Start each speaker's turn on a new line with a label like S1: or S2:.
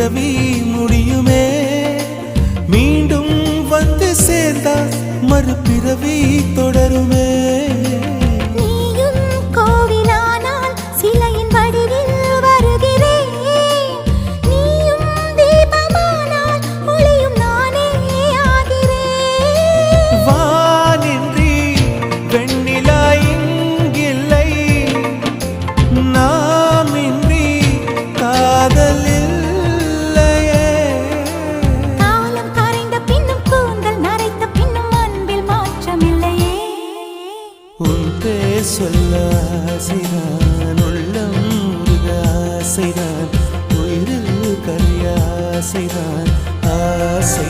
S1: பிறவி முடியுமே மீண்டும் வந்து சேர்ந்தால் மறுபிறவி தொடருமே சொல்ல ஆசைதான் உள்ளம் முருக ஆசைதான் உயிரில் கரிய ஆசைதான் ஆசை